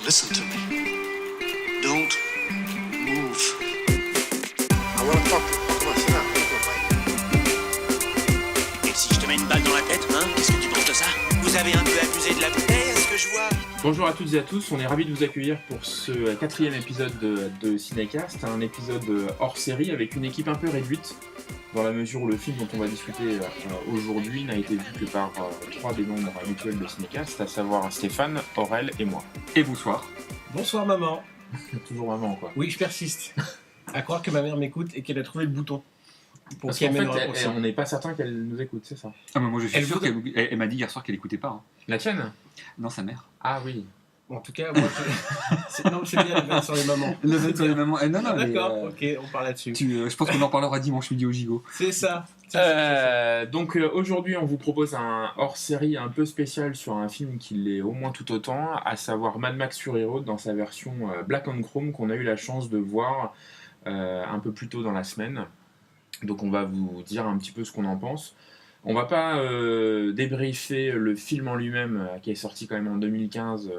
Listen to me. Don't move. I want to talk to you. Come on, sit down. Et si je te mets une balle dans la tête, hein? Qu'est-ce que tu penses de ça? Vous avez un peu abusé de la bouteille, est-ce que je vois? Bonjour à toutes et à tous, on est ravis de vous accueillir pour ce quatrième épisode de Cinécast, un épisode hors série avec une équipe un peu réduite, dans la mesure où le film dont on va discuter aujourd'hui n'a été vu que par trois des membres habituels de Cinécast, à savoir Stéphane, Aurel et moi. Et bonsoir. Bonsoir maman. Toujours maman quoi. Oui, je persiste. À croire que ma mère m'écoute et qu'elle a trouvé le bouton. Pour Parce qu'elle qu'en mène le fait, raccourci. on n'est pas certain qu'elle nous écoute, c'est ça? Ah, mais moi je suis Elle sûr voudrait- qu'elle m'a dit hier soir qu'elle écoutait pas. Hein. La tienne? Non, sa mère. Ah oui. En tout cas, moi, non, c'est bien la vanne sur les mamans. Le fait sur les mamans. Non, non, Ah, mais, d'accord, ok, on parle là-dessus. je pense qu'on en parlera dimanche midi au Gigot. C'est ça. Donc aujourd'hui on vous propose un hors-série un peu spécial sur un film qui l'est au moins tout autant, à savoir Mad Max Fury Road dans sa version Black and Chrome qu'on a eu la chance de voir un peu plus tôt dans la semaine. Donc on va vous dire un petit peu ce qu'on en pense. On va pas débriefer le film en lui-même qui est sorti quand même en 2015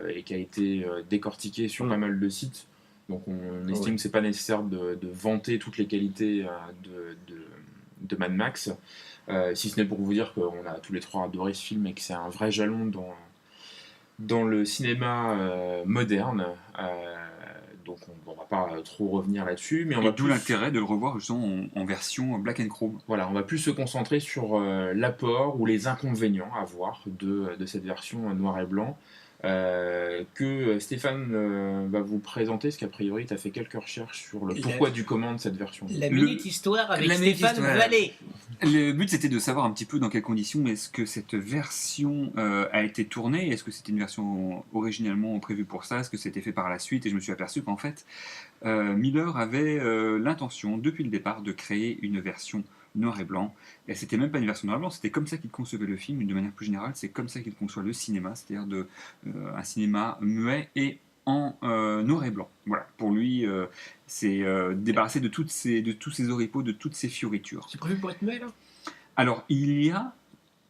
et qui a été décortiqué sur pas mal de sites. Donc on estime que c'est pas nécessaire de vanter toutes les qualités de Mad Max, si ce n'est pour vous dire qu'on a tous les trois adoré ce film et que c'est un vrai jalon dans le cinéma moderne. Donc on va pas trop revenir là-dessus, mais on va D'où plus, l'intérêt de le revoir justement en version Black and Chrome. voilà, on va plus se concentrer sur l'apport ou les inconvénients à voir de cette version noir et blanc. Que Stéphane va vous présenter, parce qu'a priori tu as fait quelques recherches sur le pourquoi du comment de cette version. La minute histoire avec la minute Stéphane histoire. Vallée. Le but c'était de savoir un petit peu dans quelles conditions est-ce que cette version a été tournée. Est-ce que c'était une version originellement prévue pour ça? Est-ce que c'était fait par la suite? Et je me suis aperçu qu'en fait Miller avait l'intention depuis le départ de créer une version noir et blanc. Et c'était même pas une version noir et blanc, c'était comme ça qu'il concevait le film, de manière plus générale, c'est comme ça qu'il conçoit le cinéma, c'est-à-dire un cinéma muet et en noir et blanc. Voilà, pour lui, c'est débarrasser de tous ces oripeaux, de toutes ces fioritures. C'est prévu pour être muet là? Alors, il y a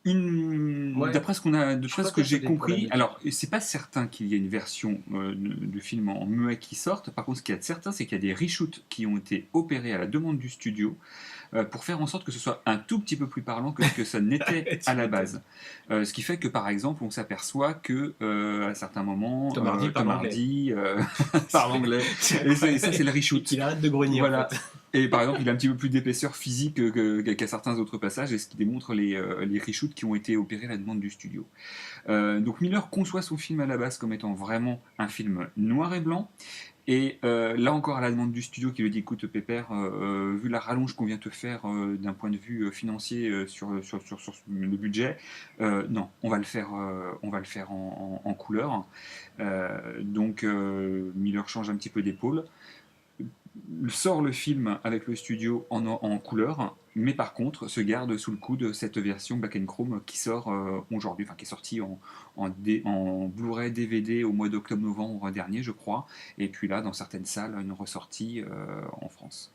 Ouais. d'après ce que j'ai persuadé compris, pour la alors c'est pas certain qu'il y ait une version du film en muet qui sorte. Par contre, ce qu'il y a de certain, c'est qu'il y a des reshoots qui ont été opérés à la demande du studio pour faire en sorte que ce soit un tout petit peu plus parlant que ce que ça n'était à la base. Ce qui fait que par exemple, on s'aperçoit que à certains moments, Tom Hardy parle Hardy parle anglais. Et ça, c'est le reshoot. Qu'il arrête de grogner. Voilà. En fait. Et par exemple, il a un petit peu plus d'épaisseur physique qu'à certains autres passages, et ce qui démontre les reshoots qui ont été opérés à la demande du studio. Donc Miller conçoit son film à la base comme étant vraiment un film noir et blanc. Et là encore, à la demande du studio qui lui dit: écoute Pépère, vu la rallonge qu'on vient te faire d'un point de vue financier sur le budget, non, on va le faire en couleur. Donc Miller change un petit peu d'épaule, sort le film avec le studio en couleur, mais par contre se garde sous le coude cette version Black and Chrome qui sort aujourd'hui, enfin qui est sortie en Blu-ray DVD au mois d'octobre-novembre dernier, je crois, et puis là dans certaines salles une ressortie en France.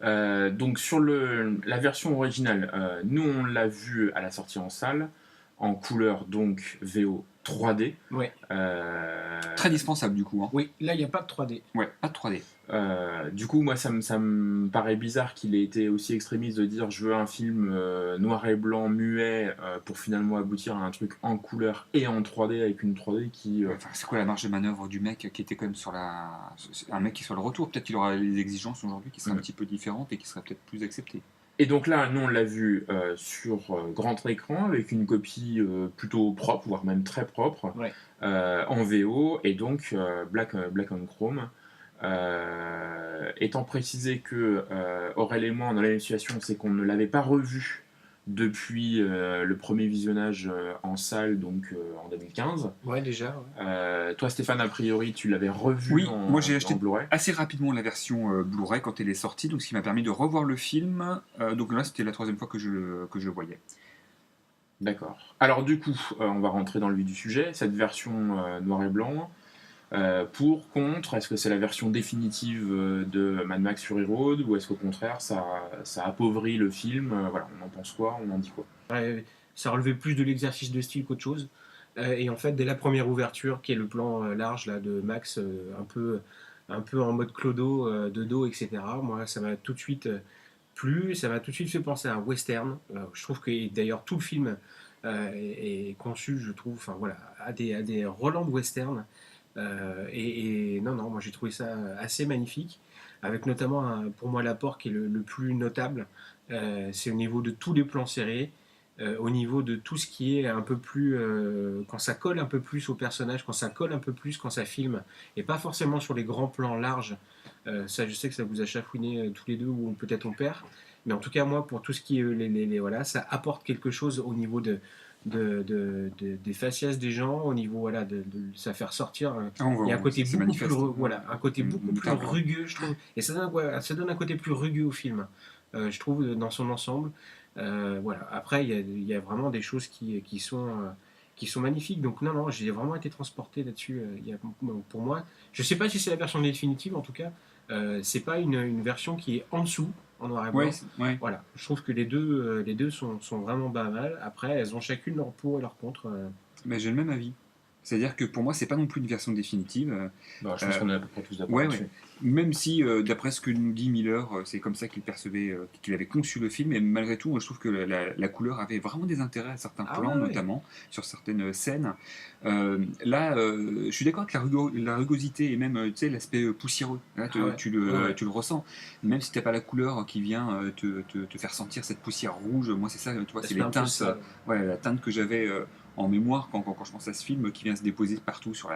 Donc sur la version originale, nous on l'a vu à la sortie en salle, en couleur donc VO 3D. Ouais. Très dispensable du coup. Hein. Oui, là il n'y a pas de 3D. Ouais, pas de 3D. Du coup, moi, ça me paraît bizarre qu'il ait été aussi extrémiste de dire je veux un film noir et blanc muet pour finalement aboutir à un truc en couleur et en 3D avec une 3D qui... Enfin, c'est quoi la marge de manœuvre du mec qui était quand même un mec qui est sur le retour? Peut-être qu'il aura les exigences aujourd'hui qui seraient un petit peu différentes et qui seraient peut-être plus acceptées. Et donc là, nous, on l'a vu sur grand écran avec une copie plutôt propre, voire même très propre, Ouais. en VO et donc Black and Chrome. Étant précisé que Aurel et moi, dans la même situation, c'est qu'on ne l'avait pas revu depuis le premier visionnage en salle, donc en 2015. Ouais, déjà. Ouais. Toi, Stéphane, a priori, tu l'avais revu Oui, en, moi j'ai acheté en Blu-ray. assez rapidement la version Blu-ray quand elle est sortie, donc ce qui m'a permis de revoir le film. Donc là, c'était la troisième fois que je le voyais. D'accord. Alors du coup, on va rentrer dans le vif du sujet. Cette version noir et blanc, pour, contre, est-ce que c'est la version définitive de Mad Max Fury Road ou est-ce qu'au contraire ça appauvrit le film? Voilà, on en pense quoi? On en dit quoi? Ouais, ça relevait plus de l'exercice de style qu'autre chose. Et en fait, dès la première ouverture, qui est le plan large là, de Max, un peu en mode clodo, de dos, etc., moi, ça m'a tout de suite plu, ça m'a tout de suite fait penser à un western. Je trouve que d'ailleurs tout le film est conçu, je trouve, enfin voilà, à des relents de western. Non, non, moi j'ai trouvé ça assez magnifique, avec notamment pour moi l'apport qui est le plus notable, c'est au niveau de tous les plans serrés, au niveau de tout ce qui est un peu plus, quand ça colle un peu plus au personnage, quand ça colle un peu plus, quand ça filme, et pas forcément sur les grands plans larges. Ça, je sais que ça vous a chafouiné tous les deux, ou peut-être on perd, mais en tout cas moi pour tout ce qui est voilà, ça apporte quelque chose au niveau des faciès des gens, au niveau voilà, ça fait ressortir. Il y a un côté c'est beaucoup plus, manifeste. voilà, un côté beaucoup plus Notamment. rugueux, je trouve, et ça donne un côté plus rugueux au film, je trouve, dans son ensemble. Voilà. Après, il y a vraiment des choses qui sont magnifiques. Donc non, non, j'ai vraiment été transporté là-dessus. Pour moi, je sais pas si c'est la version définitive, en tout cas, c'est pas une version qui est en dessous, en noir et blanc. Ouais. Voilà, je trouve que les deux sont vraiment pas mal. Après, elles ont chacune leur pour et leur contre. Mais j'ai le même avis. C'est-à-dire que pour moi, c'est pas non plus une version définitive. Bah, je pense qu'on est à peu près tous d'accord Ouais, là-dessus. ouais. Même si, d'après ce que nous dit Miller, c'est comme ça qu'il percevait, qu'il avait conçu le film, et malgré tout, moi, je trouve que la couleur avait vraiment des intérêts à certains Ah plans, ouais, ouais. notamment sur certaines scènes. Là, je suis d'accord que la rugosité et même, tu sais, l'aspect poussiéreux, là, Ah ouais. tu Ouais. le ressens. Même si t'as pas la couleur qui vient te faire sentir cette poussière rouge, moi, c'est ça, tu vois, c'est C'est les un peu teintes, ça. ouais, la teinte que j'avais en mémoire quand je pense à ce film, qui vient se déposer partout sur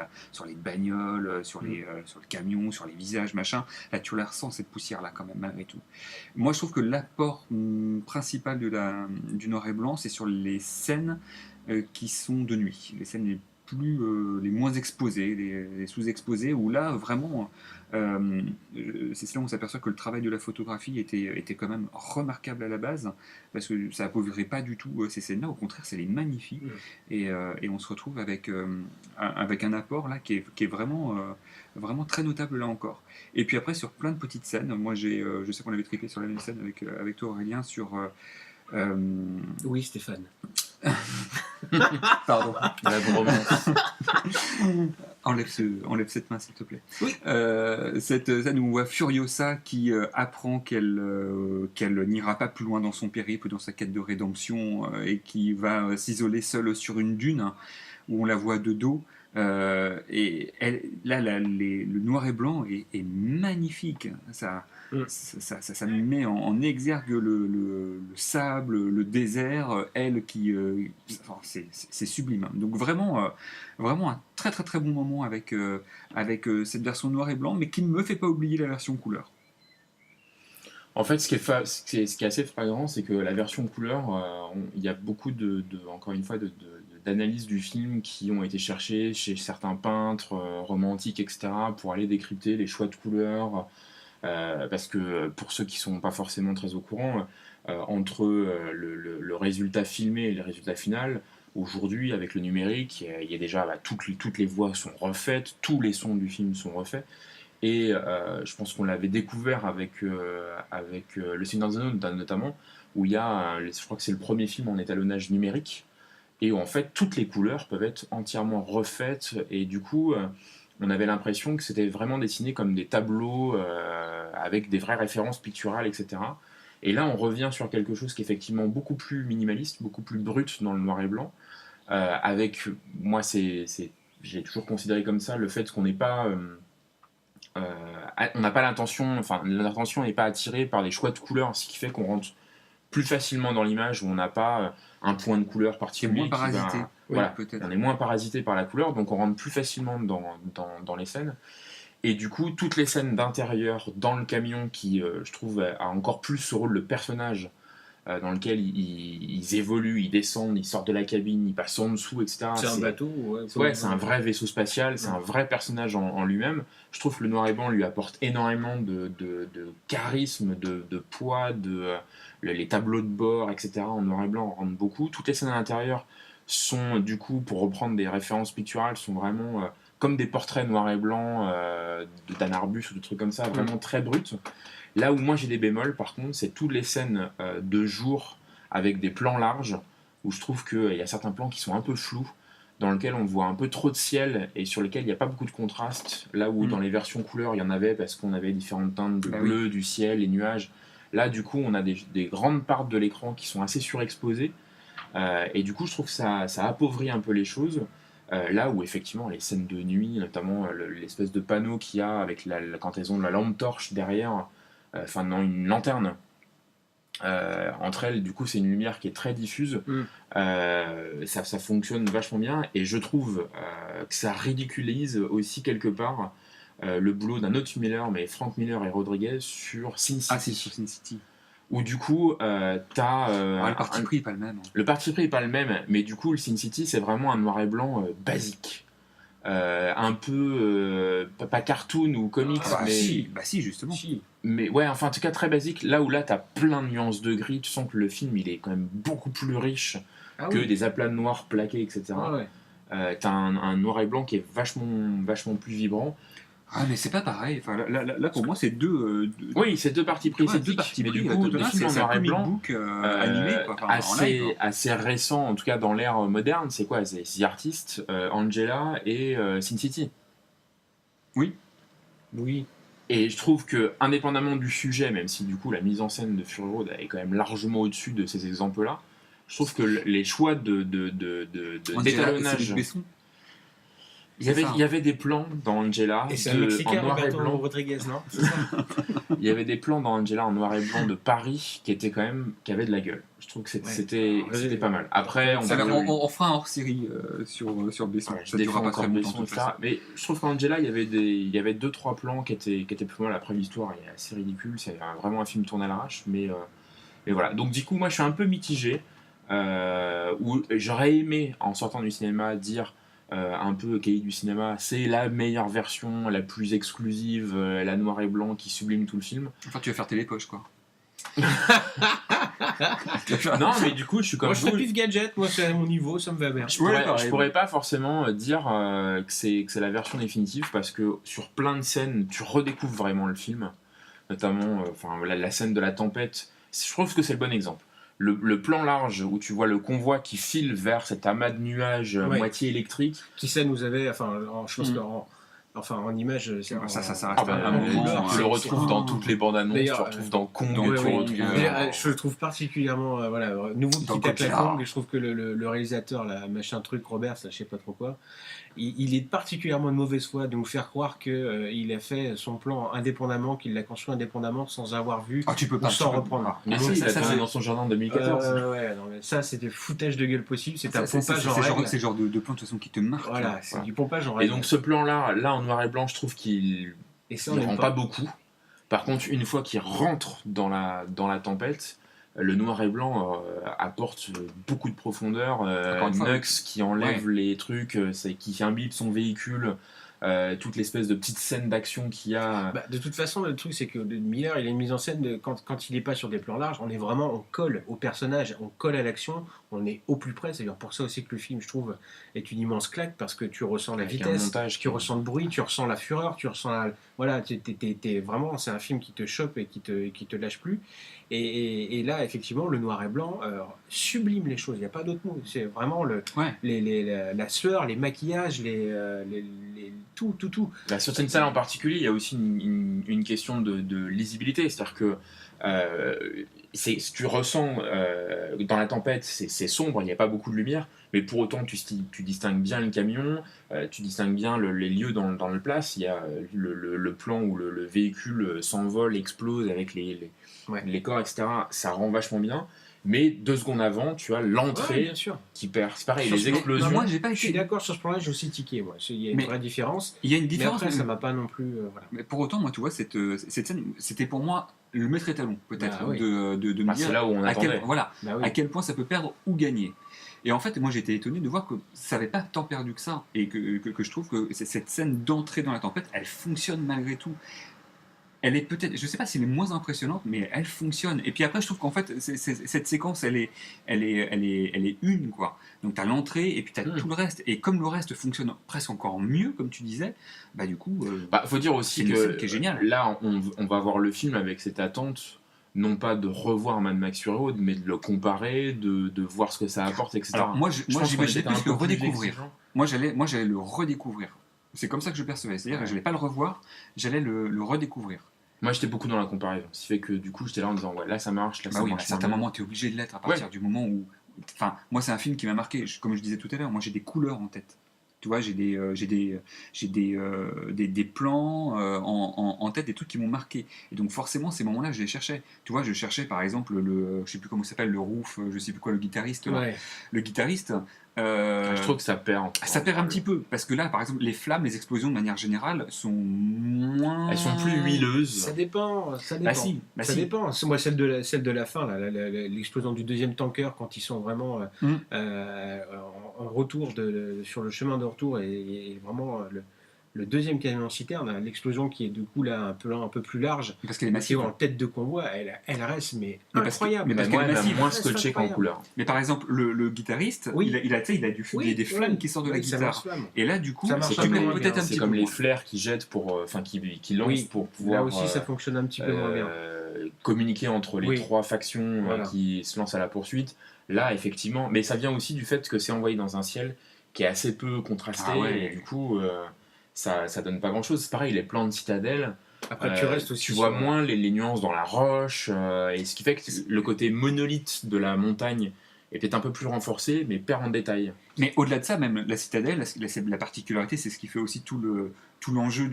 les bagnoles, sur le camion, sur les visages, machin. Là, tu la ressens, cette poussière-là, quand même, malgré tout. Moi, je trouve que l'apport principal du noir et blanc, c'est sur les scènes qui sont de nuit. Les scènes les moins exposées, les sous-exposées, où là, vraiment, c'est là où on s'aperçoit que le travail de la photographie était quand même remarquable à la base, parce que ça appauvrirait pas du tout ces scènes-là, au contraire, ça les magnifie, et on se retrouve avec un apport là qui est vraiment très notable là encore. Et puis après, sur plein de petites scènes, moi je sais qu'on avait trippé sur la même scène avec toi, Aurélien, sur... Oui, Stéphane. pardon. La bromance. Enlève cette main, s'il te plaît. Oui. Cette scène où on voit Furiosa qui apprend qu'elle n'ira pas plus loin dans son périple, dans sa quête de rédemption, et qui va s'isoler seule sur une dune, hein, où on la voit de dos. Et le noir et blanc est magnifique. Ça met en exergue le sable, le désert, elle qui. Enfin, c'est sublime. Donc vraiment un très très très bon moment avec cette version noir et blanc, mais qui ne me fait pas oublier la version couleur. En fait, ce qui est assez flagrant, c'est que la version couleur, il y a beaucoup encore une fois, d'analyses du film qui ont été cherchées chez certains peintres romantiques, etc., pour aller décrypter les choix de couleurs. Parce que pour ceux qui sont pas forcément très au courant, entre le résultat filmé et le résultat final, aujourd'hui, avec le numérique, il y a déjà toutes les voix sont refaites, tous les sons du film sont refaits. Et je pense qu'on l'avait découvert avec Le Seigneur des Anneaux notamment, où il y a, je crois que c'est le premier film en étalonnage numérique, et où en fait toutes les couleurs peuvent être entièrement refaites, et du coup on avait l'impression que c'était vraiment dessiné comme des tableaux avec des vraies références picturales, etc. Et là on revient sur quelque chose qui est effectivement beaucoup plus minimaliste, beaucoup plus brut dans le noir et blanc, avec, moi j'ai toujours considéré comme ça le fait qu'on n'est pas... on n'a pas l'intention, enfin l'intention n'est pas attirée par les choix de couleurs, ce qui fait qu'on rentre plus facilement dans l'image, où on n'a pas un point de couleur C'est particulier. moins parasité, Voilà, peut-être. on est moins parasité par la couleur, donc on rentre plus facilement dans les scènes. Et du coup, toutes les scènes d'intérieur dans le camion qui, je trouve, a encore plus ce rôle de personnage, dans lequel ils évoluent, ils descendent, ils sortent de la cabine, ils passent en dessous, etc. C'est un bateau. Ouais, c'est un vrai vaisseau spatial, c'est un vrai personnage en lui-même. Je trouve que le noir et blanc lui apporte énormément de charisme, de poids, les tableaux de bord, etc. en noir et blanc rendent beaucoup. Toutes les scènes à l'intérieur sont, du coup, pour reprendre des références picturales, sont vraiment comme des portraits noir et blanc d'Anne Arbus ou de trucs comme ça, vraiment très bruts. Là où moi j'ai des bémols, par contre, c'est toutes les scènes de jour avec des plans larges, où je trouve qu'il y a certains plans qui sont un peu flous. dans lequel on voit un peu trop de ciel et sur lequel il n'y a pas beaucoup de contraste, là où dans les versions couleurs il y en avait parce qu'on avait différentes teintes de bleu, du ciel, les nuages. Là du coup on a des grandes parts de l'écran qui sont assez surexposées et du coup je trouve que ça appauvrit un peu les choses. Là où effectivement les scènes de nuit, notamment l'espèce de panneau qu'il y a avec quand elles ont la lampe torche derrière, enfin non, une lanterne. Entre elles, du coup, c'est une lumière qui est très diffuse. Ça fonctionne vachement bien, et je trouve que ça ridiculise aussi quelque part le boulot d'un autre Miller, mais Frank Miller et Rodriguez sur Sin City. Ah, c'est sur Sin City. Où du coup, t'as. Le parti pris n'est pas le même. Le parti pris n'est pas le même, mais du coup, le Sin City, c'est vraiment un noir et blanc basique. Un peu pas cartoon ou comics, mais si justement. Mais ouais, enfin en tout cas très basique. Là t'as plein de nuances de gris, tu sens que le film il est quand même beaucoup plus riche que des aplats de noir plaqués, etc. T'as un noir et blanc qui est vachement plus vibrant. Ah mais c'est pas pareil. Enfin là pour moi c'est deux. Oui, c'est deux parties prises. C'est deux parties mais prises. Du coup, des films en noir et blanc animé, quoi, assez récent, en tout cas dans l'ère moderne. C'est quoi? C'est The Artist, Angela et Sin City. Oui. Et je trouve que, indépendamment du sujet, même si du coup la mise en scène de Fury Road est quand même largement au-dessus de ces exemples-là, je trouve que les choix d'étalonnage. Il y avait des plans dans Angela en noir et blanc. Rodriguez, non? Il y avait des plans dans Angela en noir et blanc de Paris qui avaient de la gueule. Je trouve que c'était pas mal. Après, on fera un hors-série sur Besson. Je défends encore Besson, etc. Mais je trouve qu'Angela, il y avait 2-3 plans qui étaient plus mal. Après, l'histoire est assez ridicule. C'est vraiment un film tourné à l'arrache. Mais voilà. Donc, du coup, moi, je suis un peu mitigé. Où j'aurais aimé, en sortant du cinéma, dire un peu cahier du cinéma, c'est la meilleure version, la plus exclusive, la noir et blanc qui sublime tout le film. Enfin, tu vas faire Télépoche, quoi. Non, mais du coup, je suis comme moi, je fais pif gadget, moi, c'est à mon niveau, ça me va bien. Je pourrais pas forcément dire que c'est la version définitive, parce que sur plein de scènes, tu redécouvres vraiment le film, notamment la scène de la tempête. Je trouve que c'est le bon exemple. Le plan large où tu vois le convoi qui file vers cet amas de nuages moitié électrique. Qui ça nous avait, je pense en image, ça s'arrête pas à un moment. Tu le retrouves dans toutes les bandes annonces, tu le retrouves dans Kong. Je le trouve particulièrement nouveau qui tape la Kong. Je trouve que le réalisateur, machin truc, Robert, je sais pas trop quoi, il est particulièrement de mauvaise foi de nous faire croire qu'il a fait son plan indépendamment, qu'il l'a construit indépendamment sans avoir vu sans reprendre. Mais si, il a tourné dans son jardin en 2014. Ça c'était foutage de gueule possible, c'est un pompage en règle. règle. C'est le genre de plan de toute façon qui te marque. Voilà, c'est du pompage en règle. Et donc ce plan-là, en noir et blanc, je trouve qu'il ne rend pas beaucoup. Par contre, une fois qu'il rentre dans la tempête, le noir et blanc apporte beaucoup de profondeur. Nux qui enlève les trucs, qui imbibe son véhicule, toute l'espèce de petite scène d'action qu'il y a. De toute façon, le truc, c'est que Miller, il a une mise en scène quand il n'est pas sur des plans larges, on colle au personnage, on colle à l'action, on est au plus près. C'est d'ailleurs pour ça aussi que le film, je trouve, est une immense claque, parce que tu ressens la vitesse, tu ressens le bruit, tu ressens la fureur, tu ressens vraiment, c'est un film qui te chope et qui te lâche plus. Et là, effectivement, le noir et blanc sublime les choses. Il n'y a pas d'autre mot. C'est vraiment la sueur, les maquillages, tout. Sur cette scène en particulier, il y a aussi une question de lisibilité. C'est-à-dire que tu ressens dans la tempête, c'est sombre, il n'y a pas beaucoup de lumière, mais pour autant tu distingues bien le camion, tu distingues bien les lieux dans le place. Il y a le plan où le véhicule s'envole, explose avec les corps, etc. Ça rend vachement bien. Mais 2 secondes avant, tu as l'entrée qui perd. C'est pareil, les explosions. Moi, je suis d'accord sur ce plan-là, j'ai aussi tiqué. Il y a une vraie différence. Il y a une différence. Mais après, ça m'a pas non plus. Mais pour autant, moi, tu vois, cette scène, c'était pour moi le maître étalon, peut-être, de me dire. C'est là où on attendait. À quel point ça peut perdre ou gagner. Et en fait, moi, j'étais étonné de voir que ça n'avait pas tant perdu que ça. Et que je trouve que cette scène d'entrée dans la tempête, elle fonctionne malgré tout. Elle est peut-être, je sais pas si elle est moins impressionnante, mais elle fonctionne. Et puis après, je trouve qu'en fait, cette séquence, elle est une, quoi. Donc t'as l'entrée et puis t'as tout le reste. Et comme le reste fonctionne presque encore mieux, comme tu disais, du coup, faut dire aussi c'est une scène qui est géniale. Là, on va voir le film avec cette attente non pas de revoir Mad Max Fury Road, mais de le comparer, de voir ce que ça apporte, etc. Alors, moi, Je pense qu'on j'imaginais était un plus peu le redécouvrir. exigeant. Moi, j'allais le redécouvrir. C'est comme ça que je percevais. C'est-à-dire que je n'allais pas le revoir, j'allais le redécouvrir. Moi, j'étais beaucoup dans la comparaison. Ce qui fait que du coup, j'étais là en disant, ouais, là ça marche, là Bah ça oui, à marche. certains moins bien. moments, tu es obligé de l'être à partir du moment où. Enfin, moi, c'est un film qui m'a marqué. Comme je disais tout à l'heure, moi, j'ai des couleurs en tête. Tu vois, j'ai des plans en tête, des trucs qui m'ont marqué. Et donc, forcément, ces moments-là, je les cherchais. Tu vois, je cherchais par exemple je sais plus comment il s'appelle, le Roof, je sais plus quoi, le guitariste. Là. Ouais. Le guitariste. Je trouve que ça perd. Ça perd un petit peu, parce que là, par exemple, les flammes, les explosions de manière générale sont moins. Elles sont plus huileuses. Ça dépend. Bah si, bah ça si. dépend. Moi, celle de la fin, là, l'explosion du deuxième tanker, quand ils sont vraiment en retour sur le chemin de retour, et vraiment le deuxième camion citerne, l'explosion qui est du coup là un peu plus large, Parce qu'elle est qui est massive. en tête de convoi, elle reste Mais incroyable. parce Moi, qu'elle est elle m'a massive. moins Reste scotché qu'en incroyable. couleur. Mais par exemple, le guitariste, Oui. il a des flammes qui sortent de la Oui, ça guitare. marche flamme. Et là, du coup, Ça marche C'est un comme, peu les, moins bien. peut-être un c'est petit comme peu les moins. flares qui jettent pour, qui lancent Oui. pour pouvoir Là aussi, ça fonctionne un petit peu moins bien. communiquer entre les Oui. trois factions Voilà. qui se lancent à la poursuite. Là, effectivement, mais ça vient aussi du fait que c'est envoyé dans un ciel qui est assez peu contrasté Ah ouais. et du coup, ça donne pas grand-chose. C'est pareil, les plans de citadelle. Après, tu restes aussi tu vois sur- moins les nuances dans la roche, et ce qui fait que le côté monolithe de la montagne est peut-être un peu plus renforcé, mais perd en détail. Mais au-delà de ça, même la citadelle, la particularité, c'est ce qui fait aussi tout l'enjeu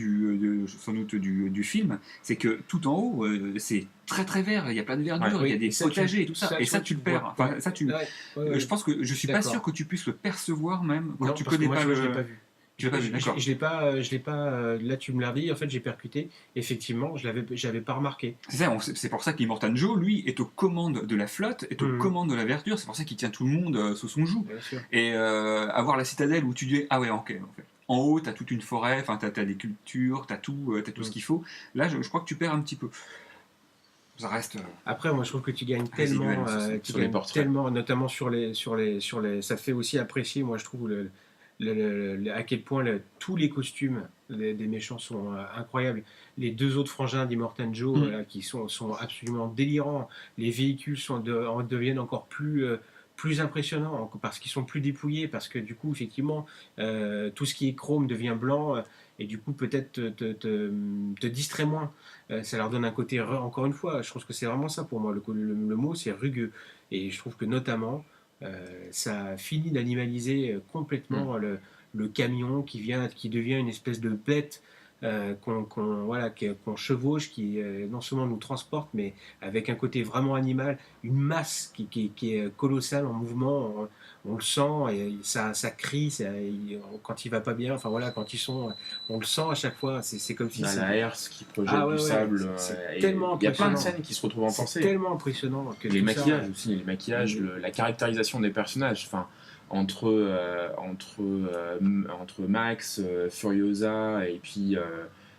sans doute du film, c'est que tout en haut, c'est très très vert, il y a plein de verdure, Ouais, il y a oui, des et ça, potagers et tout ça, et ça tu tu le le perds. vois. Enfin, ça, tu, Ouais. je pense que je suis pas D'accord. sûr que tu puisses le percevoir même quand Non, tu parce que connais moi, pas je le. l'ai pas vu. Tu l'as pas vu, d'accord. Je l'ai pas. Là, tu me l'as dit. En fait, j'ai percuté. Effectivement, j'avais pas remarqué. C'est ça, c'est pour ça qu'Immortan Joe, lui, est aux commandes de la flotte, est aux commandes de la verdure, c'est pour ça qu'il tient tout le monde sous son joug. Bien sûr. Et avoir la citadelle où tu dis, ah ouais, ok, en fait. En haut, t'as toute une forêt, enfin, t'as des cultures, t'as tout ce qu'il faut. Là, je crois que tu perds un petit peu. Ça reste. Après, moi, je trouve que tu gagnes Résiduel, tellement, sur les portraits. notamment sur les. Ça fait aussi apprécier, moi, je trouve à quel point tous les costumes des méchants sont incroyables. Les deux autres frangins d'Immortan Joe, qui sont absolument délirants. Les véhicules deviennent encore plus impressionnants parce qu'ils sont plus dépouillés, parce que du coup, effectivement, tout ce qui est chrome devient blanc. Et du coup, peut-être te distrait moins. Ça leur donne un côté, encore une fois, je trouve que c'est vraiment ça pour moi. Le mot, c'est rugueux. Et je trouve que notamment, ça finit d'animaliser complètement le camion qui devient une espèce de bête qu'on chevauche, qui non seulement nous transporte, mais avec un côté vraiment animal, une masse qui est colossale en mouvement. On le sent, et ça crie quand il va pas bien. Enfin voilà, quand ils sont, on le sent à chaque fois. C'est comme si Dans la herse qui projette Ah ouais, du ouais, sable. c'est Et tellement il y a plein de impressionnant. scènes qui se retrouvent en c'est pensée. tellement impressionnant que Les tout maquillages ça, aussi, les maquillages, la caractérisation des personnages, enfin entre Max, Furiosa et puis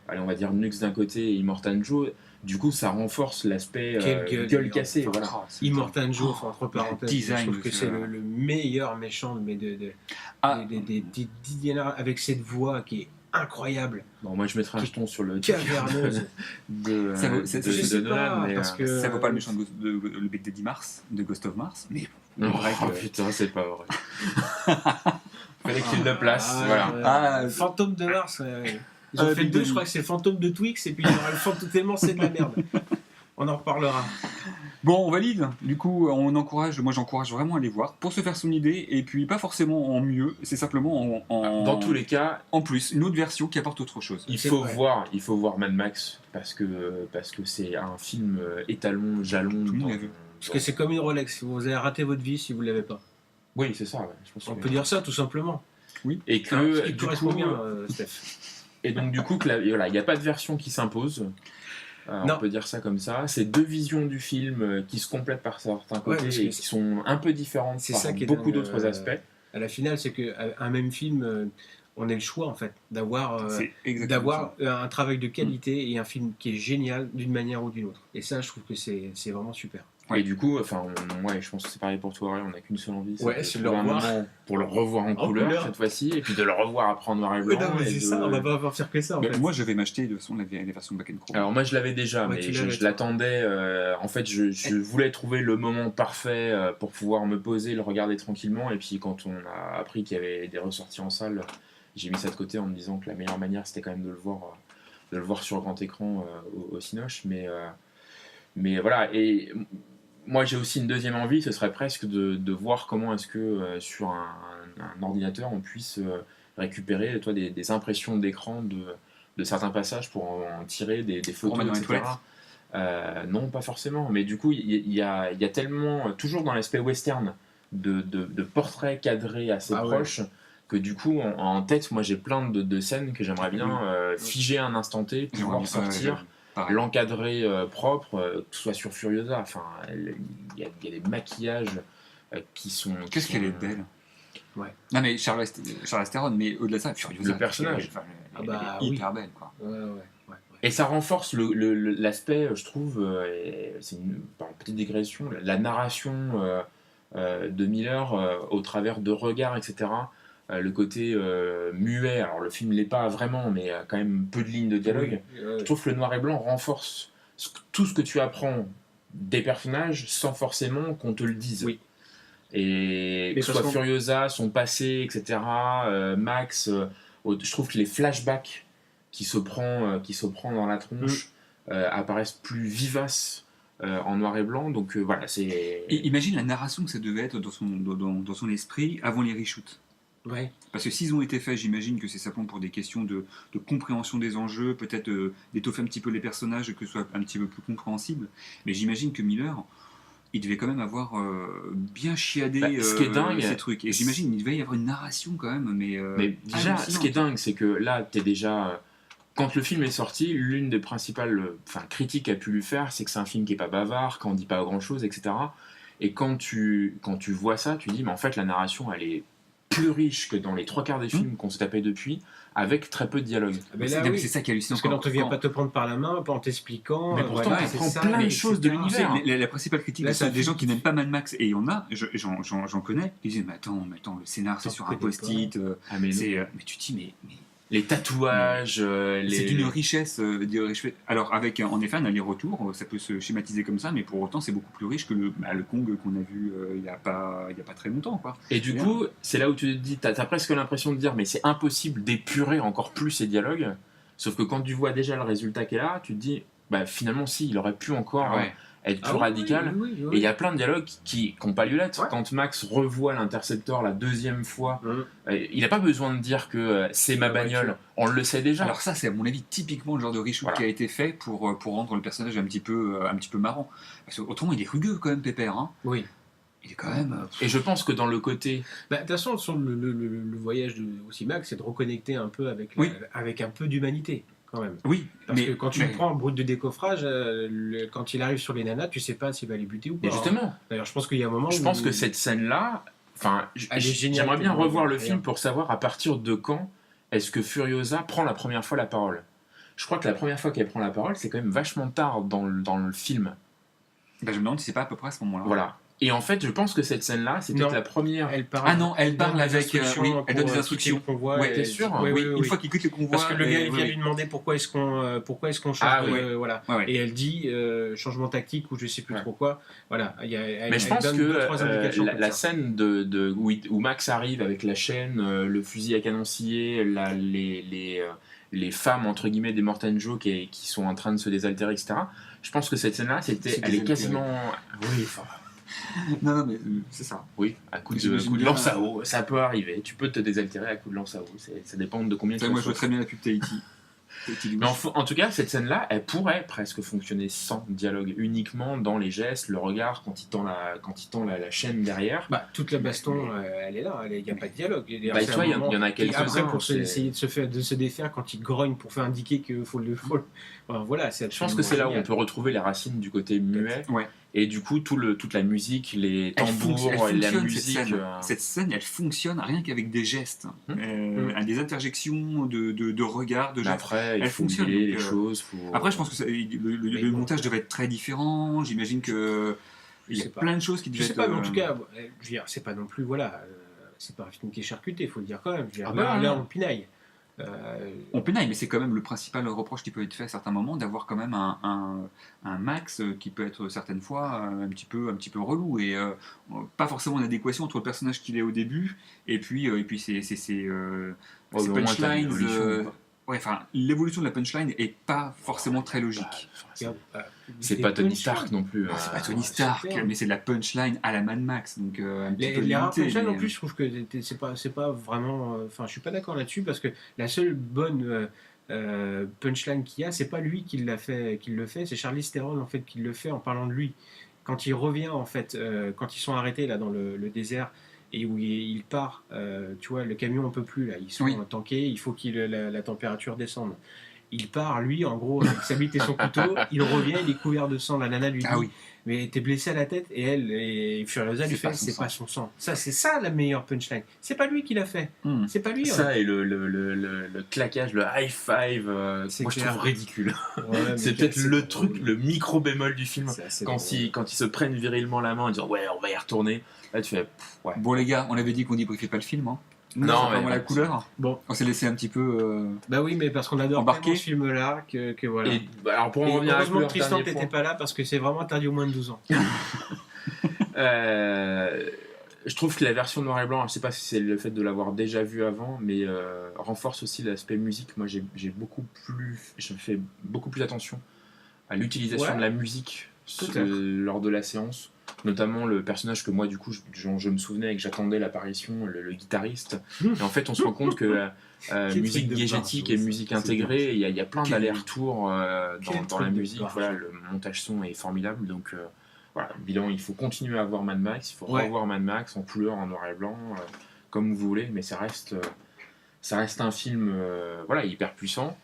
allez, on va dire Nux d'un côté et Immortan Joe, du coup ça renforce l'aspect Quelle gueule gueule, cassée, enfin, voilà. Immortan Joe, entre parenthèses, design je trouve que de c'est ce- le meilleur méchant des Indiana, avec cette voix qui est incroyable, Bon, moi je mettrais un jeton sur le caverneuse. de Ça vaut- ça- je sais Nolan, pas, mais parce que Ça vaut pas le méchant le bec d'Eddie Mars, de Ghost of Mars, mais oh, vrai que- putain, c'est pas vrai. Fallait qu'il le place, voilà. Fantôme de Mars. Ils ont fait Big deux, Daddy. je crois que c'est Fantôme de Twix, et puis il y aura le Fantôme, tellement c'est de la merde. On en reparlera. Bon, on valide. Du coup, moi j'encourage vraiment à aller voir pour se faire son idée, et puis pas forcément en mieux, c'est simplement Dans tous les cas, en plus, une autre version qui apporte autre chose. il C'est faut vrai. voir Mad Max parce que c'est un film étalon, jalon. Tout le monde dans- l'a vu. Parce que c'est comme une Rolex, vous avez raté votre vie si vous ne l'avez pas. Oui, c'est ça. Ouais. Je pense On que- peut dire ça tout simplement. Et Ce que qui te du correspond coup, bien, Steph. et donc du coup, voilà, il n'y a pas de version qui s'impose. Non. On peut dire ça comme ça. C'est deux visions du film qui se complètent par certains côtés parce que et qui sont un peu différentes c'est par ça qui est beaucoup dingue, d'autres aspects. À la finale, c'est qu'un même film, on a le choix en fait d'avoir C'est exactement un travail de qualité et un film qui est génial d'une manière ou d'une autre. Et ça, je trouve que c'est vraiment super. Ouais. Et du coup, ouais, je pense que c'est pareil pour toi, on n'a qu'une seule envie, Ouais, de c'est de trouver le un revoir. moment pour le revoir en couleur cette fois-ci, et puis de le revoir après en noir et blanc. non, mais et c'est de- ça, on va pas faire que ça en Mais fait. moi, je vais m'acheter de toute façon les versions Black and Chrome. Alors moi je l'avais déjà, Ouais, mais tu je, l'avais, je toi. l'attendais. En fait, je voulais trouver le moment parfait pour pouvoir me poser, le regarder tranquillement. Et puis quand on a appris qu'il y avait des ressorties en salle, j'ai mis ça de côté en me disant que la meilleure manière c'était quand même de le voir sur grand écran au Cinoche. Mais voilà. Et moi j'ai aussi une deuxième envie, ce serait presque de voir comment est-ce que sur un ordinateur on puisse récupérer des impressions d'écran de certains passages pour en tirer des photos, remettre dans les etc. Non, pas forcément, mais du coup, il y a tellement, toujours dans l'aspect western, de portraits cadrés assez Ah ouais. proches, que du coup, en tête, moi j'ai plein de scènes que j'aimerais bien figer un instant T, pouvoir sortir, Pareil. l'encadrer propre, que ce soit sur Furiosa. Enfin, il y a des maquillages qui sont. Qu'est-ce qu'elle est belle. Ouais. Non mais Charlize Theron, mais au-delà de ça, Furiosa, Le personnage. Elle Ah bah, est hyper belle, quoi. Ouais. Et ça renforce l'aspect, je trouve, et c'est par une petite digression, la narration de Miller au travers de regards, etc. Le côté muet, alors le film l'est pas vraiment, mais quand même peu de lignes de dialogue. Je trouve que le noir et blanc renforce tout ce que tu apprends des personnages sans forcément qu'on te le dise. Oui. Et Mais que ce parce soit qu'on- Furiosa, son passé, etc. Max, je trouve que les flashbacks qui se prend dans la tronche apparaissent plus vivaces en noir et blanc. Donc voilà, c'est. Et imagine la narration que ça devait être dans son esprit avant les reshoots. Ouais. Parce que s'ils ont été faits, j'imagine que c'est simplement pour des questions de compréhension des enjeux, peut-être d'étoffer un petit peu les personnages, que ce soit un petit peu plus compréhensible. Mais j'imagine que Miller, il devait quand même avoir bien chiadé Ce qui est dingue, ces trucs. Et j'imagine qu'il devait y avoir une narration quand même. Mais déjà, hallucinante. ce qui est dingue, c'est que là, t'es déjà. Quand le film est sorti, l'une des principales critiques qu'a pu lui faire, c'est que c'est un film qui est pas bavard, qu'on dit pas grand chose, etc. Et quand tu vois ça, tu dis, mais en fait, la narration, elle est plus riche que dans les 3/4 des films qu'on s'est tapé depuis, avec très peu de dialogue. Mais c'est là, non, mais oui. c'est ça qui est hallucinant. Parce que là, on te vient Quand- pas te prendre par la main, pas en t'expliquant. Mais pourtant, voilà, tu c'est apprends ça, plein de et choses de etc. Tu sais, l'univers. la principale critique, Là, c'est ça des gens fait- qui n'aiment pas Mad Max, et il y en a, j'en connais, ils disent, mais attends, le scénar c'est T'en sur un connais post-it, Ah, mais non. mais tu te dis, mais Les tatouages, c'est une richesse. Alors, avec en effet un aller-retour, ça peut se schématiser comme ça, mais pour autant, c'est beaucoup plus riche que le Kong qu'on a vu il n'y a pas très longtemps, quoi. Et du coup, c'est là où tu te dis, t'as presque l'impression de dire, mais c'est impossible d'épurer encore plus ces dialogues. Sauf que quand tu vois déjà le résultat qu'elle a, tu te dis, bah finalement, si, il aurait pu encore être plus Ah oui, radical. oui, oui, oui. Et il y a plein de dialogues qui n'ont pas lieu d'être. Ouais. Quand Max revoit l'Interceptor la deuxième fois, Mhm. il n'a pas besoin de dire que c'est ma La bagnole. voiture. On le sait déjà. Alors ça, c'est à mon avis typiquement le genre de reshoot Voilà. qui a été fait pour rendre le personnage un petit peu marrant. Parce que autrement, il est rugueux quand même, Pépère. Hein. Oui. Il est quand même. Et je pense que dans le côté. Bah, de toute façon, le voyage de aussi Max, c'est de reconnecter un peu avec, Oui. avec un peu d'humanité, quand même. Oui, Parce mais que quand tu le prends en brut de décoffrage, quand il arrive sur les nanas, tu sais pas s'il va les buter ou pas. Et justement, D'ailleurs, je pense qu'il y a un moment je où... pense que cette scène-là. Enfin, Elle est géniale, j'aimerais bien tellement revoir le incroyable. film pour savoir à partir de quand est-ce que Furiosa prend la première fois la parole. Je crois que la première fois qu'elle prend la parole, c'est quand même vachement tard dans le film. je me demande si c'est pas à peu près à ce moment-là. Voilà. Et en fait, je pense que cette scène-là, c'est peut-être Non. la première. Elle parle, Ah non, elle parle donne des avec. instructions Oui, elle donne pour, des quitter instructions. le convoi, Ouais, et- t'es sûr Oui, Oui, oui, une oui. fois qu'il quitte le convoi. Parce que le gars, il vient oui. lui demander pourquoi est-ce qu'on change Ah, de... oui. voilà. Ouais, ouais. Et elle dit changement tactique ou je sais plus Ouais. trop quoi. Voilà. Mais je pense donne que deux, trois indications comme la ça. scène où Max arrive avec la chaîne, le fusil à canon scié, les femmes entre guillemets des Morten Joe qui sont en train de se désaltérer, etc. Je pense que cette scène-là, C'est elle est désaltéré. quasiment. Oui, enfin, Non, mais c'est ça. oui, à coup J'imagine de bien. lance à eau, ça peut arriver. Tu peux te désaltérer à coup de lance à eau. Ça dépend de combien tu Moi, je vois reçois. très bien la pub Tahiti. Mais en tout cas, cette scène-là, elle pourrait presque fonctionner sans dialogue, uniquement dans les gestes, le regard, quand il tend la chaîne derrière. Bah, toute la baston, elle est là. Il n'y a pas de dialogue. Et d'ailleurs, Bah, c'est tu vois, un il y moment en a qui, après, quelques-uns, pour c'est- essayer de se défaire, quand il grogne pour faire indiquer qu'il faut le... Enfin, voilà, c'est Je pense que c'est là où on génial. peut retrouver les racines du côté muet. Ouais. Et du coup, toute la musique, les Elle tambours, la fonctionne, musique. cette scène, elle fonctionne rien qu'avec des gestes, Hum. des interjections de regards, de Mais gestes. après, il elle faut fonctionne, mêler donc, les choses. Après, je pense que le montage devait être très différent. J'imagine que Il y a sais pas. plein de choses qui Je devaient sais être, pas, mais en tout cas, je veux dire, c'est pas non plus, voilà, c'est pas un film qui est charcuté, il faut le dire quand même. Je veux dire, Ah bah là, non. on pinaille. On pénale, mais c'est quand même le principal reproche qui peut être fait à certains moments, d'avoir quand même un Max qui peut être certaines fois un petit peu relou et pas forcément en adéquation entre le personnage qu'il est au début et puis ses Ouais, mais au moins, t'as une punchlines. évolution, quoi. Ouais, enfin, l'évolution de la punchline est pas forcément très logique. C'est pas Tony Stark non plus. C'est pas Tony Stark, super. mais c'est de la punchline à la Mad Max, donc un petit peu Les rares limité, punchlines, mais, en plus, je trouve que c'est pas vraiment. Enfin, je suis pas d'accord là-dessus parce que la seule bonne punchline qu'il y a, c'est pas lui qui le fait, c'est Charlize Theron en fait qui le fait en parlant de lui. Quand il revient en fait, quand ils sont arrêtés là dans le désert et où il part, tu vois, le camion on peut plus là, ils sont Oui. tankés, il faut que la température descende. Il part, lui, en gros, avec sa bite et son couteau, il revient, il est couvert de sang. La nana lui dit Ah oui. mais t'es blessé à la tête, et elle, et Furiosa lui C'est fait pas son c'est sang. pas son sang. Ça, c'est ça la meilleure punchline. C'est pas lui qui l'a fait. C'est pas lui. Ça et le claquage, le high five, C'est moi je clair. trouve ridicule. Ouais, mais C'est peut-être le c'est truc, drôle. le micro bémol du film. C'est assez Quand drôle. ils se prennent virilement la main en disant ouais, on va y retourner. Là, tu fais ouais. Bon les gars, on avait dit qu'on débriefait pas le film, hein. Non, C'est mais vraiment la couleur. Bon, On s'est laissé un petit peu. bah oui, mais parce qu'on adore Embarqué. tellement ce film-là que voilà. Et alors pour en Et revenir à la heureusement que couleur, Tristan dernier t'étais point. pas là parce que c'est vraiment interdit aux moins de 12 ans. Je trouve que la version noir et blanc, je sais pas si c'est le fait de l'avoir déjà vu avant, mais renforce aussi l'aspect musique. Moi, je fais beaucoup plus attention à l'utilisation Ouais. de la musique Peut-être. lors de la séance. Notamment le personnage que moi, du coup, je me souvenais et que j'attendais l'apparition, le guitariste. Et en fait, on se rend compte que Quel musique truc de diégétique barge, et ça. musique C'est intégrée, il y a plein Quel- d'allers-retours Quel dans la truc de musique. barge. Voilà, le montage son est formidable. Donc, voilà, bilan, il faut continuer à voir Mad Max, il faut Ouais. revoir Mad Max en couleur, en noir et blanc, comme vous voulez, mais ça reste un film voilà, hyper puissant.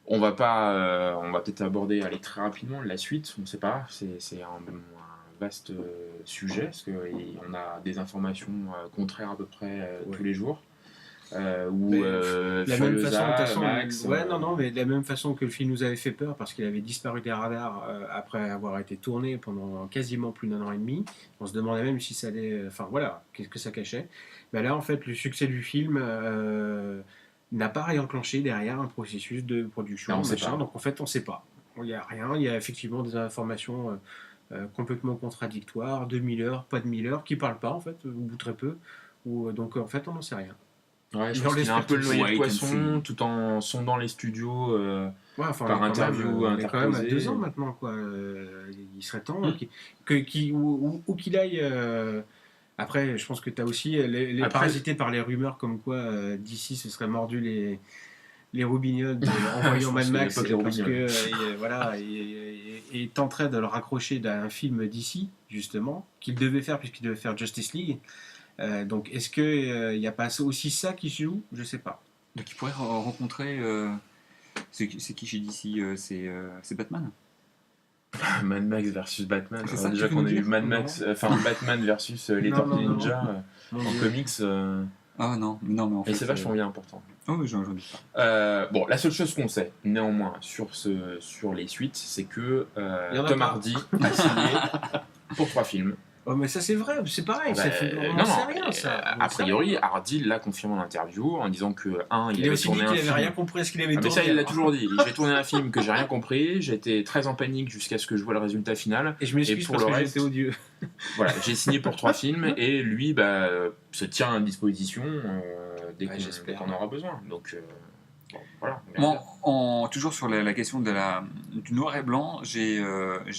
On va peut-être aborder aller très rapidement la suite, on ne sait pas, c'est un vaste sujet, parce qu'on a des informations contraires à peu près tous les jours. Mais la même façon, de toute façon, Max, mais de la même façon que le film nous avait fait peur parce qu'il avait disparu des radars après avoir été tourné pendant quasiment plus d'1 an et demi. On se demandait même si ça allait, enfin voilà, qu'est-ce que ça cachait. Ben là, en fait, le succès du film n'a pas réenclenché derrière un processus de production, Non, on sait machin. pas. Donc en fait, on ne sait pas. Il n'y a rien. Il y a effectivement des informations complètement contradictoires, de Miller, pas de Miller, qui parlent pas en fait, ou très peu. Donc en fait, on n'en sait rien. Ouais, je Ils pense en qu'il est un peu le laissent noyé wait de and poisson, tout en sondant les studios. Ouais, enfin, Par on est quand interview même, on est quand même à interposée. 2 ans maintenant, quoi. Il serait temps qu'il aille. Après, je pense que tu as aussi les Après- parasités par les rumeurs comme quoi d'ici se serait mordu les roubignoles en Je voyant pense Mad qu'il y a Max pas que les parce que roubignoles. voilà, et tenterait de le raccrocher d'un film d'ici justement qu'il devait faire puisqu'il devait faire Justice League. Donc est-ce que il n'y a pas aussi ça qui se joue? Je sais pas. Donc il pourrait rencontrer. C'est qui chez DC c'est Batman. Mad Max versus Batman. C'est ça que Déjà tu veux qu'on a nous eu dire Mad Max, enfin Batman versus les Non, Tortues non, non, Ninja Mon en Dieu. comics. Ah non, mais en fait. Et c'est vachement bien important. Oh oui, j'en doute pas. Bon, la seule chose qu'on sait, néanmoins, sur les suites, c'est que Il y en a Tom pas. Hardy a signé pour 3 films. Oh, mais ça c'est vrai, c'est pareil, ça fait, on non, n'en sait non, rien ça. On a sait priori, rien. Hardy l'a confirmé en interview en disant que, il Il a avait aussi dit tourné un qu'il avait film. rien compris à ce qu'il avait Ah, mais tourné. ça, il l'a alors. toujours dit. J'ai tourné un film que j'ai rien compris, j'étais très en panique jusqu'à ce que je vois le résultat final. Et je m'excuse Et pour parce le que reste- j'étais odieux. Voilà, j'ai signé pour 3 films et lui se tient à disposition dès Ouais, j'espère. qu'on aura besoin. Donc, bon, voilà. on verra Bon, toujours sur la question du noir et blanc, j'ai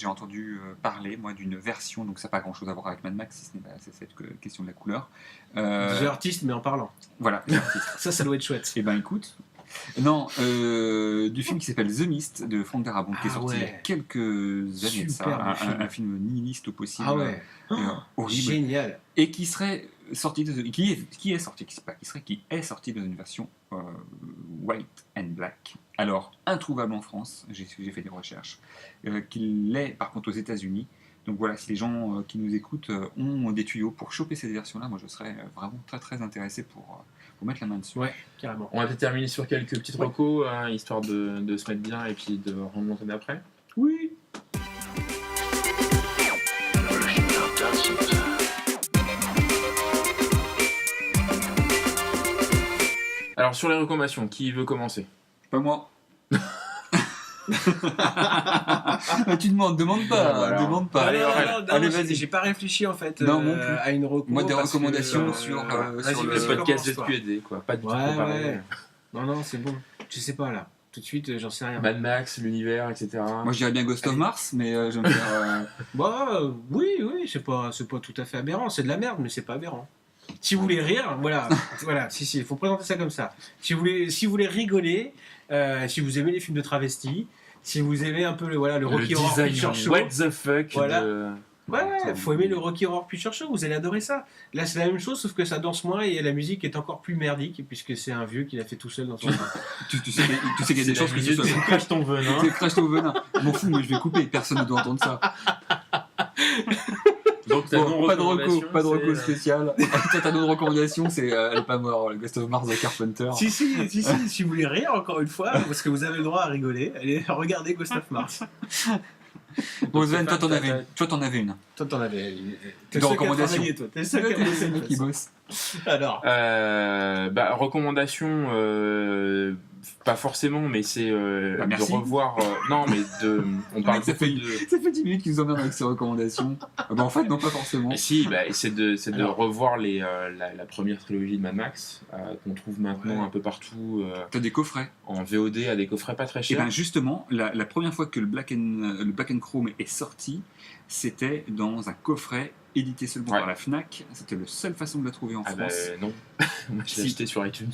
entendu parler, moi, d'une version, donc ça n'a pas grand-chose à voir avec Mad Max, si ce n'est pas c'est cette question de la couleur. Des artistes, mais en parlant. Voilà, les artistes. Ça doit être chouette. Eh ben écoute, non, du film qui s'appelle The Mist de Frank Darabont, qui est Ah sorti il y a ouais. quelques années de ça, Superbe film. un film nihiliste au possible, Ah ouais. horrible, Génial. et qui serait sorti, qui est sorti dans une version white and black. Alors, introuvable en France, j'ai fait des recherches, qu'il l'est par contre aux États-Unis. Donc voilà, si les gens qui nous écoutent ont des tuyaux pour choper cette version-là, moi je serais vraiment très très intéressé pour mettre la main dessus. Ouais, carrément. On va peut-être terminer sur quelques petites recos, histoire de se mettre bien et puis de remonter d'après. Oui. Alors sur les recommandations, qui veut commencer? Pas moi. Tu demande pas, Voilà. demande pas. Allez, Allez, vas-y. J'ai pas réfléchi en fait Non, non plus. à une reco. Moi, des parce que, recommandations sur vas-y, le vas-y, Le podcast de commence, toi. SQD, quoi. Pas du tout Ouais, préparé. ouais. Non, c'est bon. Je sais pas là. Tout de suite, j'en sais rien. Mad Max, l'univers, etc. Moi, je dirais bien Ghost of Allez. Mars, mais je vais me faire. Bah, oui, c'est pas tout à fait aberrant. C'est de la merde, mais c'est pas aberrant. Si vous voulez rire, voilà, il faut présenter ça comme ça. Si vous voulez rigoler, si vous aimez les films de travestis, si vous aimez un peu le Rocky Horror Picture Show, what the fuck Voilà. de... ouais, faut aimer le Rocky Horror Picture Show, vous allez adorer ça. Là, c'est la même chose, sauf que ça danse moins et la musique est encore plus merdique, puisque c'est un vieux qui l'a fait tout seul dans son coin. tu sais qu'il y a des chances que ce soit. Tu craches ton venin. C'est crash au venin. Je m'en fous, mais je vais couper. Personne ne doit entendre ça. Donc ta Bon, pas de non-recommandation, pas de reco c'est, spécial. Toi, ta non-recommandation, c'est Elle est pas mort, le Ghost of Mars de Carpenter. si vous voulez rire, encore une fois, parce que vous avez le droit à rigoler, allez regarder Ghost of Mars. Bon, Sven, toi, t'en t'as- avais une. Toi, t'en avais une. Toi, t'en avais une. T'es De le seul qui a recommandations. travaillé, toi. T'es le seul qui a T'es le bossé, seul qui toi. bosse. Alors, recommandation, pas forcément, mais c'est Bah, de merci. revoir. Non, mais on parle Ça beaucoup fait- de. Ça fait 10 minutes qu'ils nous emmerdent avec ces recommandations. Bah, en fait, non, pas forcément. Si, c'est de Alors. revoir la première trilogie de Mad Max, qu'on trouve maintenant Ouais. un peu partout T'as des coffrets. en VOD à des coffrets pas très Et chers. bien justement, la première fois que le Black and Chrome est sorti, c'était dans un coffret édité seulement Ouais. par la Fnac. C'était la seule façon de le trouver en Ah bah France. non, moi je l'ai Si. acheté sur iTunes.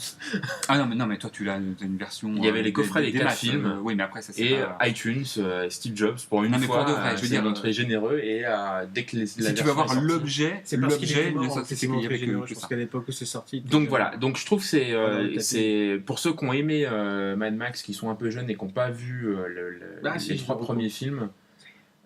Ah non, mais toi tu l'as t'as une version. Il y avait les coffrets des 4 maths, films. oui, mais après ça c'est Et pas... iTunes, Steve Jobs, pour une Non, mais fois, pour de vrai, je veux s'est dire, montré généreux et dès que la Si tu version veux est avoir sortie- l'objet, c'est parce qu'il était bien mort, sûr, c'est c'est qu'il qu'il y avait généreux. que Je pense ça. qu'à l'époque où c'est sorti. Donc voilà, donc je trouve que le c'est pour ceux qui ont aimé Mad Max, qui sont un peu jeunes et qui n'ont pas vu Ah, si, les je 3 le premiers films,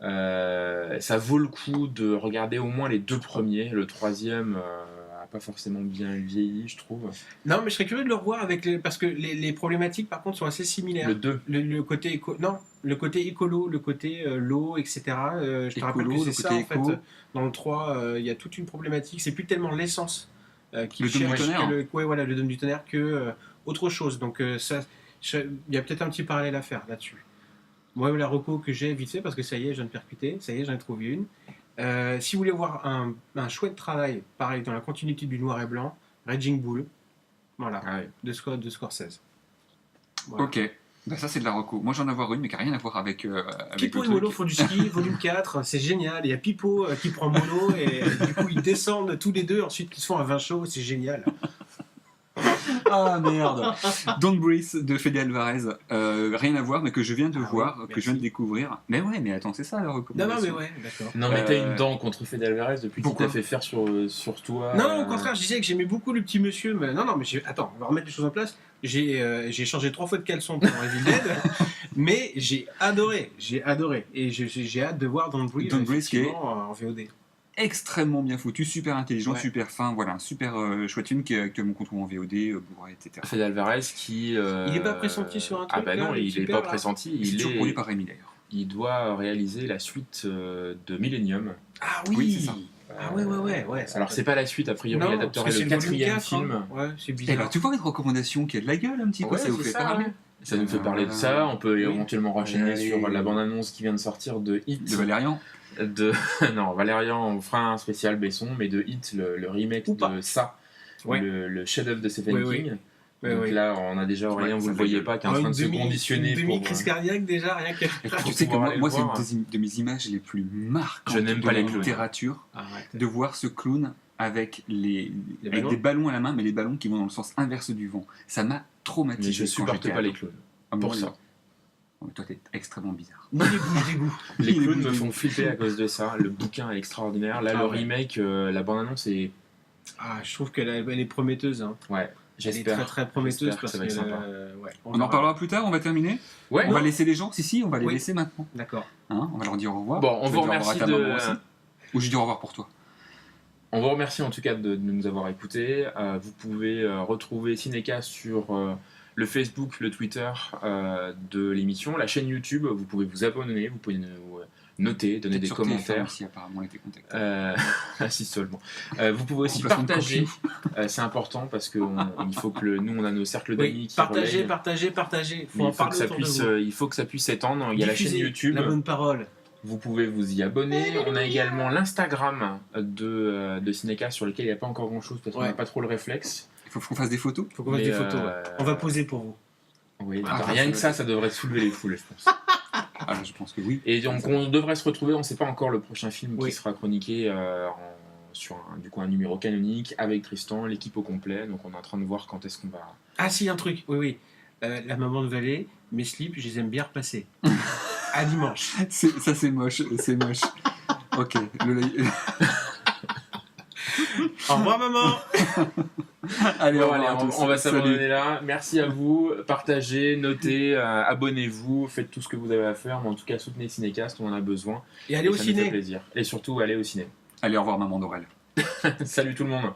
ça vaut le coup de regarder au moins les 2 premiers. Le troisième a pas forcément bien vieilli, je trouve. Non, mais je serais curieux de le revoir parce que les problématiques, par contre, sont assez similaires. Le 2. Le côté le côté écolo, le côté l'eau, etc. Je te rappelle Écolo, que le c'est ça côté en fait. éco. Dans le 3, il y a toute une problématique. C'est plus tellement l'essence qui Le dôme du cherche tonnerre. le dôme du tonnerre que autre chose. Donc il y a peut-être un petit parallèle à faire là-dessus. Moi, la reco que j'ai vite fait, parce que ça y est, je viens de percuter, ça y est, j'en ai trouvé une. Si vous voulez voir un chouette travail, pareil, dans la continuité du noir et blanc, Raging Bull, voilà, Ah ouais. de Scorsese. Voilà. Ok, bah, ça c'est de la reco. Moi j'en ai avoir une, mais qui n'a rien à voir avec Pipo le et Molo truc. font du ski, volume 4, c'est génial. Il y a Pipo qui prend Molo et du coup ils descendent tous les deux, ensuite ils se font un vin chaud, c'est génial. Ah merde. Don't Breathe de Fede Alvarez, rien à voir, mais que je viens de Ah voir, oui, que je viens de merci. découvrir. Mais ouais, mais attends, c'est ça la Non, recommandation. non, mais ouais, d'accord. Non, mais t'as Euh, une dent contre Fede Alvarez depuis qu'il pourquoi t'a fait faire sur toi. Non, au contraire, je disais que j'aimais beaucoup le petit monsieur, mais non, mais attends, on va remettre les choses en place. J'ai changé 3 fois de caleçon pour Evil Dead, mais j'ai adoré, et j'ai hâte de voir Don't Breathe, Don't Breathe, qui est- effectivement, en VOD. Extrêmement bien foutu, super intelligent, Ouais. super fin, voilà, un super chouette film qui est actuellement qu'on trouve en VOD, Blu-ray, etc. Fede Alvarez qui. Il est pas pressenti sur un Ah truc, bah là, non, le il est super, pas là pressenti. C'est Il toujours produit par Rémi d'ailleurs. il doit réaliser la suite de Millennium. Ah Oui, c'est ça. Ah ouais. Alors c'est pas la suite, a priori il Non, adapterait parce que le c'est volume 4e 4, film. hein. Ouais, c'est Et bizarre. bah, tu vois une recommandation qui a de la gueule un petit peu, Ouais, ça vous c'est fait ça, parler. ouais. Ça nous fait parler de ça, on peut Oui. éventuellement enchaîner Allez. sur la bande-annonce qui vient de sortir de Hit. De Valérian. Non, Valérian, on fera un spécial Besson, mais de Hit, le remake Ou pas. de ça, Ouais. le chef-d'œuvre de Stephen Oui, King. Ouais, Donc ouais. là, on a déjà Ouais, rien, ça vous le fait voyez gueule. pas, qui est en train de se conditionner Une pour. demi-crise cardiaque déjà, rien que. Tu sais que pouvoir moi, aller moi, le c'est voir. une de mes images les plus marquantes Je n'aime de pas la les clowns. littérature, Arrête. de voir ce clown avec Les avec ballons. des ballons à la main, mais les ballons qui vont dans le sens inverse du vent. Ça m'a traumatisé. Mais je quand supporte j'étais pas les ado. clowns. Ah, pour bon, ça. mais toi, t'es extrêmement bizarre. Ni les bouches d'égout. Les Il est clowns me bougé. font flipper à cause de ça. Le bouquin est extraordinaire. Là, Ah le ouais. remake, la bande-annonce est. Ah, je trouve qu'elle elle est prometteuse. Hein. Ouais, Elle est j'espère. très très prometteuse J'espère que parce ça va que. être sympa. Ouais, On en verra. reparlera plus tard, on va terminer. Ouais, On va laisser les gens. Si, on va les Oui. laisser maintenant. D'accord. Hein, on va leur dire au revoir. Bon, on Tu vous vas dire au revoir remercie à ta maman de. aussi. Ou je dis au revoir pour toi. On vous remercie en tout cas de nous avoir écoutés. Vous pouvez retrouver Cinécast sur le Facebook, le Twitter de l'émission, la chaîne YouTube. Vous pouvez vous abonner, vous pouvez noter, donner Peut-être des sur TF1 commentaires. aussi, apparemment, été contacté. Si seulement. Vous pouvez aussi Remplacement de partager, Corky. c'est important parce que il faut que nous on a nos cercles d'amis Oui, qui partagez, relayent. partagez, partagez. Mais Faut en il faut, que parler ça autour de puisse, vous. il faut que ça puisse s'étendre. Il y a la chaîne Diffusez YouTube. la bonne parole. Vous pouvez vous y abonner. On a également l'Instagram de Cinécast sur lequel il n'y a pas encore grand chose parce qu'on Ouais. n'a pas trop le réflexe. Il faut qu'on fasse des photos. Faut qu'on fasse Mais, des photos. Ouais. On va poser pour vous. Oui, Ah, rien que ça devrait soulever les foules, je pense. Ah, je pense que oui. Et donc on devrait se retrouver, on ne sait pas encore le prochain film Oui. qui sera chroniqué sur un numéro canonique avec Tristan, l'équipe au complet. Donc on est en train de voir quand est-ce qu'on va... Ah si, un truc. Oui, oui. La maman de Valais, mes slips, je les aime bien repasser. À dimanche. Ça, c'est moche. C'est moche. Ok. Au revoir, maman. Allez, Bon, au revoir allez, à tous. on va Salut. s'abandonner là. Merci à vous. Partagez, notez, abonnez-vous, faites tout ce que vous avez à faire. Mais en tout cas, soutenez Cinécast, on en a besoin. Et allez au ça nous fait ciné. plaisir. Et surtout, allez au ciné. Allez, au revoir, maman d'Aurel. Salut tout le monde.